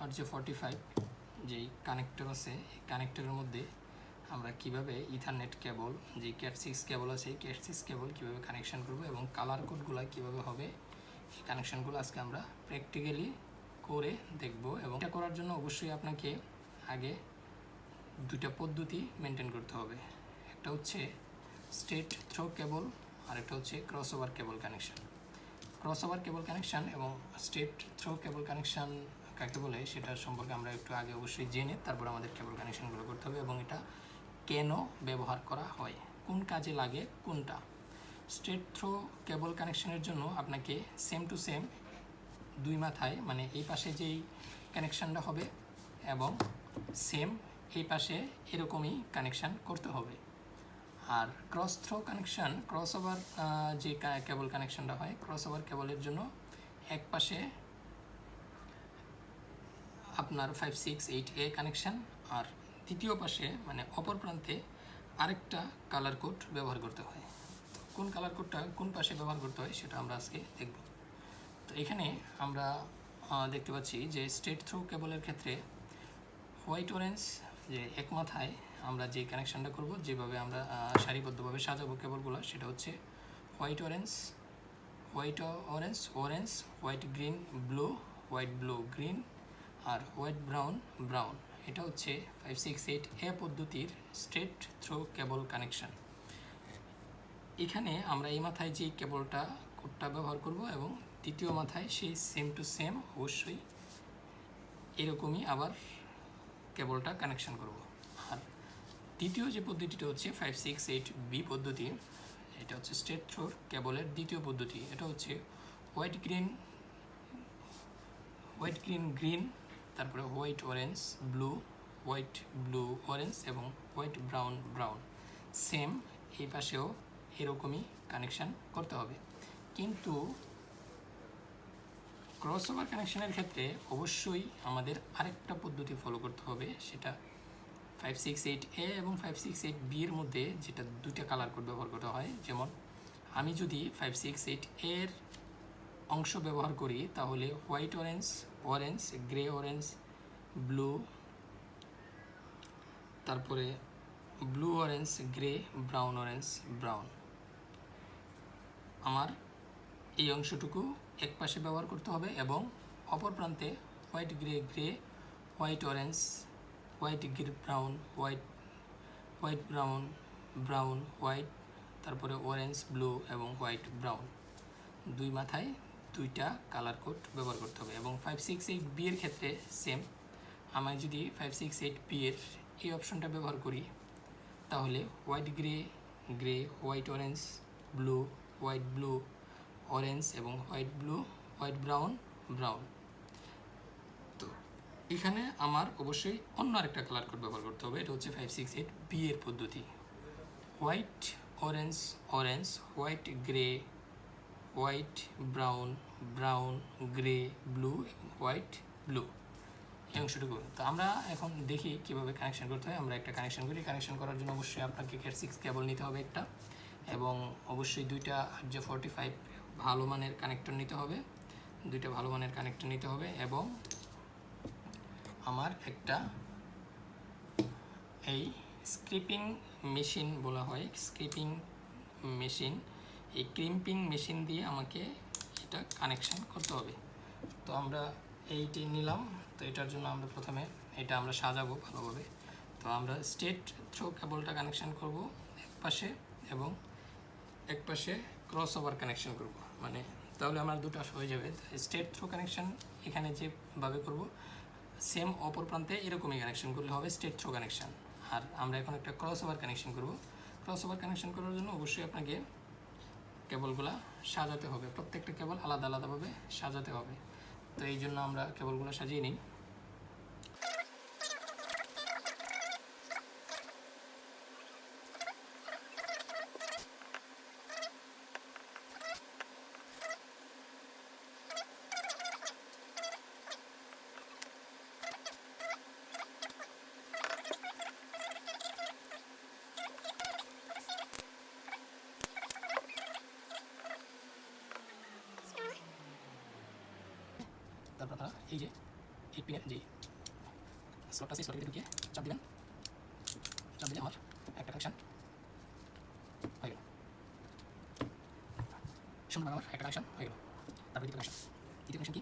RJ45 যেই connector আছে, এই কানেক্টরের মধ্যে আমরা কিভাবে ইথারনেট কেবল, যে Cat6 কেবল আছে, এই Cat6 কেবল কীভাবে কানেকশান করব এবং কালার কোডগুলো কীভাবে হবে, এই কানেকশানগুলো আজকে আমরা প্র্যাকটিক্যালি করে দেখব। এবং এটা করার জন্য অবশ্যই আপনাকে আগে দুইটা পদ্ধতি মেনটেন করতে হবে। একটা হচ্ছে স্ট্রেট থ্রো কেবল, আর একটা হচ্ছে ক্রসওভার কেবল কানেকশান। ক্রসওভার কেবল কানেকশান এবং স্ট্রেট থ্রো কেবল কানেকশান কাকে বলে সেটা সম্পর্কে আমরা একটু আগে অবশ্যই জেনে তারপর আমাদের কেবল কানেকশানগুলো করতে হবে এবং এটা কেন ব্যবহার করা হয়, কোন কাজে লাগে কোনটা। স্ট্রেট থ্রো কেবল কানেকশানের জন্য আপনাকে সেম টু সেম দুই মাথায়, মানে এই পাশে যেই কানেকশানটা হবে এবং সেম এই পাশে এরকমই কানেকশান করতে হবে। আর cross through connection, cross over যে কেবল কানেকশানটা হয়, ক্রস ওভার কেবলের জন্য এক পাশে আপনার 568A কানেকশান আর দ্বিতীয় পাশে মানে অপর প্রান্তে আরেকটা কালার কোড ব্যবহার করতে হয়। কোন কালার কোডটা কোন পাশে ব্যবহার করতে হয় সেটা আমরা আজকে দেখব। তো এখানে আমরা দেখতে পাচ্ছি যে স্ট্রেট থ্রো কেবলের ক্ষেত্রে হোয়াইট অরেঞ্জ যে এক মাথায় আমরা যে কানেকশানটা করব, যেভাবে আমরা সারিবদ্ধভাবে সাজাবো কেবলগুলো, সেটা হচ্ছে white orange, white orange, orange, white green, blue, white blue green, আর হোয়াইট ব্রাউন ব্রাউন। এটা হচ্ছে 568A পদ্ধতির স্ট্রেট থ্রো কেবল কানেকশান। এখানে আমরা এই মাথায় যে কেবলটা কোডটা ব্যবহার করব এবং দ্বিতীয় মাথায় সেই সেম টু সেম অবশ্যই এরকমই আবার কেবলটা কানেকশান করব। আর দ্বিতীয় যে পদ্ধতিটা হচ্ছে 568B পদ্ধতি, এটা হচ্ছে স্ট্রেট থ্রোর কেবলের দ্বিতীয় পদ্ধতি। এটা হচ্ছে হোয়াইট গ্রিন গ্রিন, তারপরে white orange blue, white blue orange এবং হোয়াইট ব্রাউন ব্রাউন। সেম এই পাশেও এরকমই কানেকশান করতে হবে। কিন্তু ক্রস ওভার কানেকশানের ক্ষেত্রে অবশ্যই আমাদের আরেকটা পদ্ধতি ফলো করতে হবে, সেটা 568A এবং 568B এর মধ্যে যেটা দুইটা কালার কোড ব্যবহার করতে হয়। যেমন আমি যদি 568A এর অংশ ব্যবহার করি তাহলে white orange, orange, grey orange, blue, তারপরে blue orange, grey, brown orange, brown. আমার এই অংশটুকু এক পাশে ব্যবহার করতে হবে এবং অপর প্রান্তে white grey grey, white orange, white grey brown, white brown brown, white, তারপরে অরেঞ্জ ব্লু এবং হোয়াইট ব্রাউন, দুই মাথায় দুইটা কালার কোড ব্যবহার করতে হবে। এবং 568B এর ক্ষেত্রে সেম, আমি যদি 568B এর এই অপশনটা ব্যবহার করি তাহলে white grey grey, white orange blue, white blue orange এবং white blue, white brown brown. তো এখানে আমার অবশ্যই অন্য আরেকটা কালার কোড ব্যবহার করতে হবে, এটা হচ্ছে 568B এর পদ্ধতি। White orange orange, white grey, white brown brown, grey blue, white blue, এই অংশটুকু। তো আমরা এখন দেখি কীভাবে কানেকশান করতে হয়। আমরা একটা কানেকশান করি। কানেকশান করার জন্য অবশ্যই আপনাকে Cat6 কেবল নিতে হবে একটা, এবং অবশ্যই দুইটা RJ45 ভালো মানের কানেক্টর নিতে হবে, দুইটা ভালো মানের কানেক্টর নিতে হবে। এবং আমার একটা এই স্ক্রিপিং মেশিন বলা হয়, স্ক্রিপিং মেশিন, এই ক্রিম্পিং মেশিন দিয়ে আমাকে এটা কানেকশান করতে হবে। তো আমরা এইটি নিলাম। তো এটার জন্য আমরা প্রথমে এটা আমরা সাজাবো ভালোভাবে। তো আমরা স্ট্রেট থ্রো কেবলটা কানেকশান করব এক পাশে এবং এক পাশে ক্রস ওভার কানেকশান করব, মানে তাহলে আমার দুটো হয়ে যাবে। স্ট্রেট থ্রো কানেকশান এখানে যেভাবে করব সেম অপর প্রান্তে এরকমই কানেকশান করলে হবে স্ট্রেট থ্রো কানেকশান। আর আমরা এখন একটা ক্রস ওভার কানেকশান করব। ক্রস ওভার কানেকশান করার জন্য অবশ্যই আপনাকে কেবলগুলো সাজাতে হবে, প্রত্যেকটা কেবল আলাদা আলাদাভাবে সাজাতে হবে। তো এই জন্য আমরা কেবলগুলো সাজিয়ে নিই। তারপর আপনারা এই যে 8 পিনের যে স্লটটা আছে স্লটের ঢুকিয়ে চাপ দিবেন, চাপ দিলে আমার একটা কানেকশন হয়ে গেল। সুন্দর আমার একটা কানেকশন হয়ে গেল। তারপর দ্বিতীয় কানেকশন কি